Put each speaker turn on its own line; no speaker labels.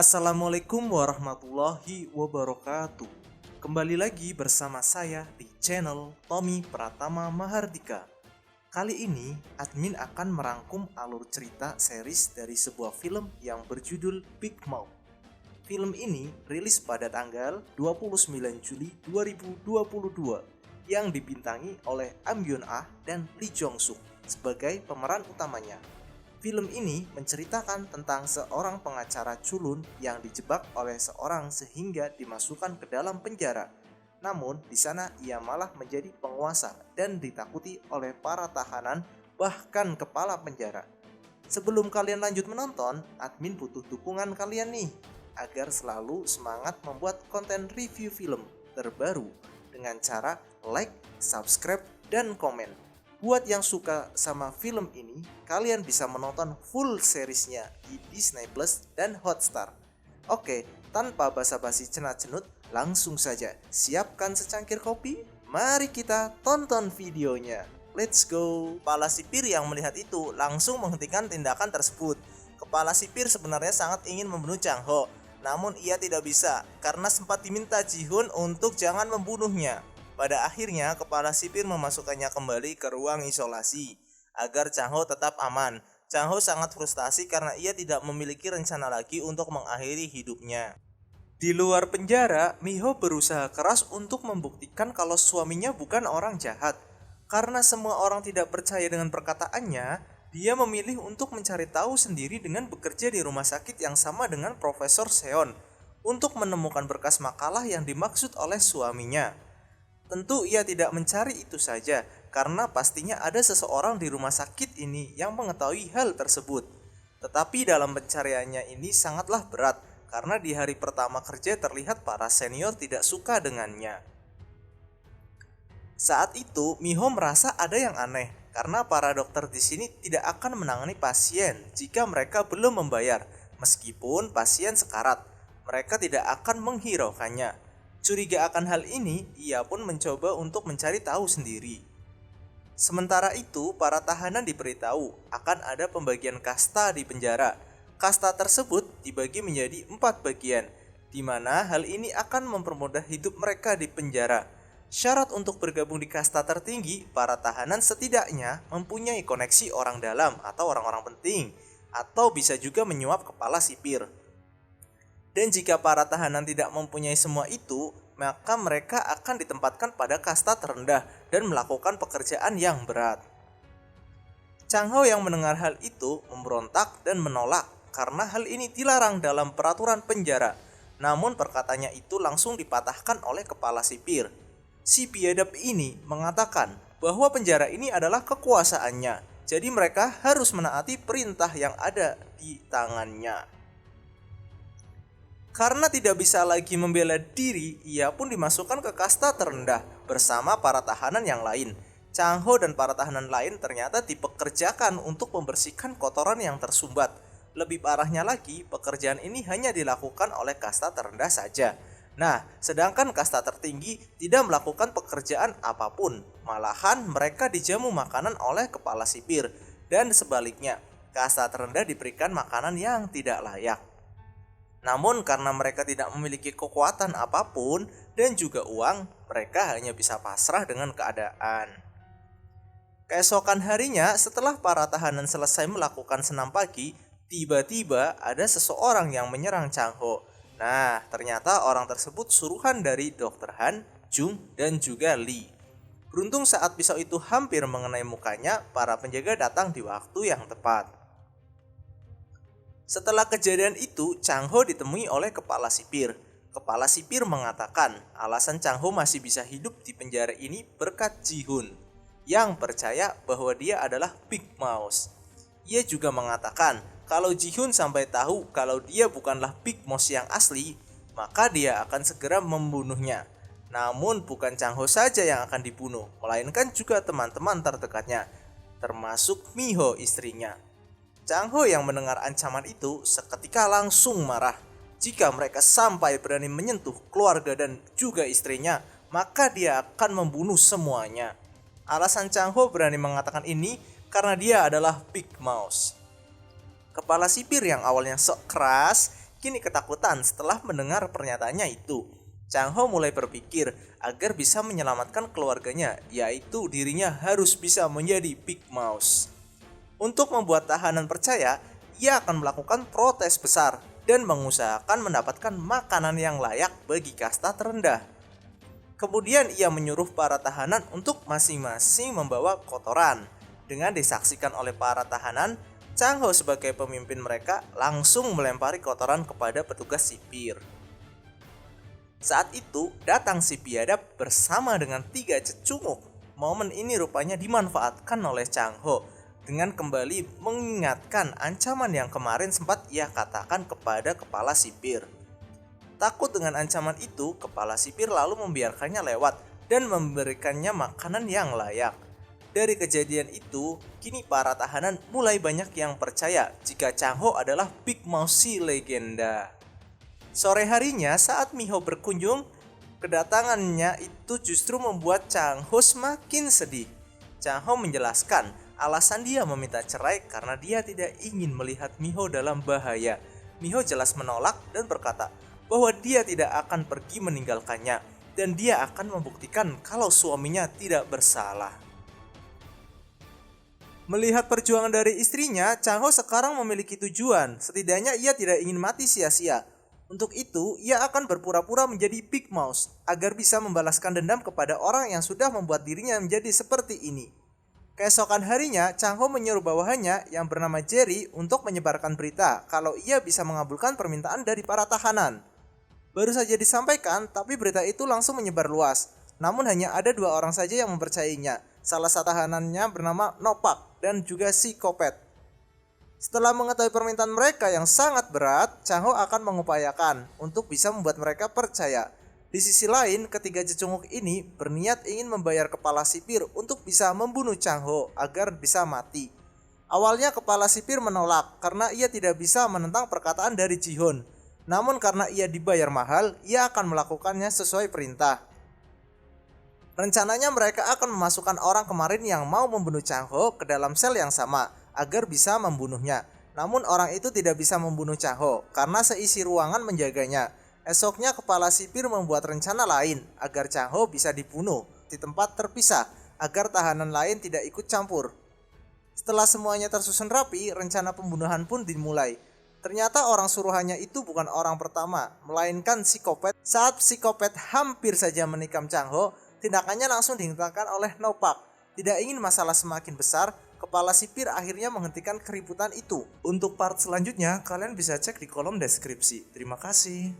Assalamualaikum warahmatullahi wabarakatuh. Kembali lagi bersama saya di channel Tommy Pratama Mahardika. Kali ini admin akan merangkum alur cerita series dari sebuah film yang berjudul Big Mouth. Film ini rilis pada tanggal 29 Juli 2022 yang dibintangi oleh Am Yoon Ah dan Lee Jong Suk sebagai pemeran utamanya. Film ini menceritakan tentang seorang pengacara culun yang dijebak oleh seorang sehingga dimasukkan ke dalam penjara. Namun di sana ia malah menjadi penguasa dan ditakuti oleh para tahanan bahkan kepala penjara. Sebelum kalian lanjut menonton, admin butuh dukungan kalian nih agar selalu semangat membuat konten review film terbaru dengan cara like, subscribe, dan komen. Buat yang suka sama film ini, kalian bisa menonton full seriesnya di Disney Plus dan Hotstar. Oke, tanpa basa-basi cenat-cenut, langsung saja siapkan secangkir kopi. Mari kita tonton videonya. Let's go. Kepala sipir yang melihat itu langsung menghentikan tindakan tersebut. Kepala sipir sebenarnya sangat ingin membunuh Chang Ho, namun ia tidak bisa karena sempat diminta Ji Hoon untuk jangan membunuhnya. Pada akhirnya, kepala sipir memasukkannya kembali ke ruang isolasi agar Chang Ho tetap aman. Chang Ho sangat frustasi karena ia tidak memiliki rencana lagi untuk mengakhiri hidupnya. Di luar penjara, Miho berusaha keras untuk membuktikan kalau suaminya bukan orang jahat. Karena semua orang tidak percaya dengan perkataannya, dia memilih untuk mencari tahu sendiri dengan bekerja di rumah sakit yang sama dengan Profesor Seon untuk menemukan berkas makalah yang dimaksud oleh suaminya. Tentu ia tidak mencari itu saja, karena pastinya ada seseorang di rumah sakit ini yang mengetahui hal tersebut. Tetapi dalam pencariannya ini sangatlah berat, karena di hari pertama kerja terlihat para senior tidak suka dengannya. Saat itu, Miho merasa ada yang aneh, karena para dokter di sini tidak akan menangani pasien jika mereka belum membayar, meskipun pasien sekarat. Mereka tidak akan menghiraukannya. Curiga akan hal ini, ia pun mencoba untuk mencari tahu sendiri. Sementara itu, para tahanan diberitahu akan ada pembagian kasta di penjara. Kasta tersebut dibagi menjadi 4 bagian, di mana hal ini akan mempermudah hidup mereka di penjara. Syarat untuk bergabung di kasta tertinggi, para tahanan setidaknya mempunyai koneksi orang dalam atau orang-orang penting, atau bisa juga menyuap kepala sipir. Dan jika para tahanan tidak mempunyai semua itu, maka mereka akan ditempatkan pada kasta terendah dan melakukan pekerjaan yang berat. Chang Ho yang mendengar hal itu memberontak dan menolak karena hal ini dilarang dalam peraturan penjara. Namun perkataannya itu langsung dipatahkan oleh kepala sipir. Si biadab ini mengatakan bahwa penjara ini adalah kekuasaannya, jadi mereka harus menaati perintah yang ada di tangannya. Karena tidak bisa lagi membela diri, ia pun dimasukkan ke kasta terendah bersama para tahanan yang lain. Chang Ho dan para tahanan lain ternyata dipekerjakan untuk membersihkan kotoran yang tersumbat. Lebih parahnya lagi, pekerjaan ini hanya dilakukan oleh kasta terendah saja. Nah, sedangkan kasta tertinggi tidak melakukan pekerjaan apapun. Malahan mereka dijamu makanan oleh kepala sipir. Dan sebaliknya, kasta terendah diberikan makanan yang tidak layak. Namun karena mereka tidak memiliki kekuatan apapun dan juga uang, mereka hanya bisa pasrah dengan keadaan. Keesokan harinya, setelah para tahanan selesai melakukan senam pagi, tiba-tiba ada seseorang yang menyerang Chang Ho. Nah, ternyata orang tersebut suruhan dari Dr. Han, Jung, dan juga Lee. Beruntung saat pisau itu hampir mengenai mukanya, para penjaga datang di waktu yang tepat. Setelah kejadian itu, Chang Ho ditemui oleh kepala sipir. Kepala sipir mengatakan alasan Chang Ho masih bisa hidup di penjara ini berkat Ji Hoon, yang percaya bahwa dia adalah Big Mouse. Ia juga mengatakan kalau Ji Hoon sampai tahu kalau dia bukanlah Big Mouse yang asli, maka dia akan segera membunuhnya. Namun bukan Chang Ho saja yang akan dibunuh, melainkan juga teman-teman terdekatnya, termasuk Miho istrinya. Chang Ho yang mendengar ancaman itu seketika langsung marah. Jika mereka sampai berani menyentuh keluarga dan juga istrinya, maka dia akan membunuh semuanya. Alasan Chang Ho berani mengatakan ini karena dia adalah Big Mouse. Kepala sipir yang awalnya sok keras, kini ketakutan setelah mendengar pernyataannya itu. Chang Ho mulai berpikir agar bisa menyelamatkan keluarganya, yaitu dirinya harus bisa menjadi Big Mouse. Untuk membuat tahanan percaya, ia akan melakukan protes besar dan mengusahakan mendapatkan makanan yang layak bagi kasta terendah. Kemudian ia menyuruh para tahanan untuk masing-masing membawa kotoran. Dengan disaksikan oleh para tahanan, Chang Ho sebagai pemimpin mereka langsung melempari kotoran kepada petugas sipir. Saat itu datang si biadab bersama dengan 3 cecunguk. Momen ini rupanya dimanfaatkan oleh Chang Ho dengan kembali mengingatkan ancaman yang kemarin sempat ia katakan kepada kepala sipir. Takut dengan ancaman itu, kepala sipir lalu membiarkannya lewat dan memberikannya makanan yang layak. Dari kejadian itu, kini para tahanan mulai banyak yang percaya jika Chang Ho adalah Big Mouse si legenda. Sore harinya saat Miho berkunjung, kedatangannya itu justru membuat Chang Ho semakin sedih. Chang Ho menjelaskan alasan dia meminta cerai karena dia tidak ingin melihat Miho dalam bahaya. Miho jelas menolak dan berkata bahwa dia tidak akan pergi meninggalkannya dan dia akan membuktikan kalau suaminya tidak bersalah. Melihat perjuangan dari istrinya, Chang Ho sekarang memiliki tujuan. Setidaknya ia tidak ingin mati sia-sia. Untuk itu, ia akan berpura-pura menjadi Big Mouse agar bisa membalaskan dendam kepada orang yang sudah membuat dirinya menjadi seperti ini. Keesokan harinya, Chang Ho menyuruh bawahannya yang bernama Jerry untuk menyebarkan berita kalau ia bisa mengabulkan permintaan dari para tahanan. Baru saja disampaikan, tapi berita itu langsung menyebar luas. Namun hanya ada 2 orang saja yang mempercayainya. Salah satu tahanannya bernama Nopak dan juga si Kopet. Setelah mengetahui permintaan mereka yang sangat berat, Chang Ho akan mengupayakan untuk bisa membuat mereka percaya. Di sisi lain, ketiga cecunguk ini berniat ingin membayar kepala sipir untuk bisa membunuh Chang Ho agar bisa mati. Awalnya kepala sipir menolak karena ia tidak bisa menentang perkataan dari Ji-hoon. Namun karena ia dibayar mahal, ia akan melakukannya sesuai perintah. Rencananya mereka akan memasukkan orang kemarin yang mau membunuh Chang Ho ke dalam sel yang sama agar bisa membunuhnya. Namun orang itu tidak bisa membunuh Chang Ho karena seisi ruangan menjaganya. Esoknya kepala sipir membuat rencana lain agar Chang Ho bisa dibunuh di tempat terpisah agar tahanan lain tidak ikut campur. Setelah semuanya tersusun rapi, rencana pembunuhan pun dimulai. Ternyata orang suruhannya itu bukan orang pertama, melainkan si Kopet. Saat si Kopet hampir saja menikam Chang Ho, tindakannya langsung dihentikan oleh Nopak. Tidak ingin masalah semakin besar, kepala sipir akhirnya menghentikan keributan itu. Untuk part selanjutnya, kalian bisa cek di kolom deskripsi. Terima kasih.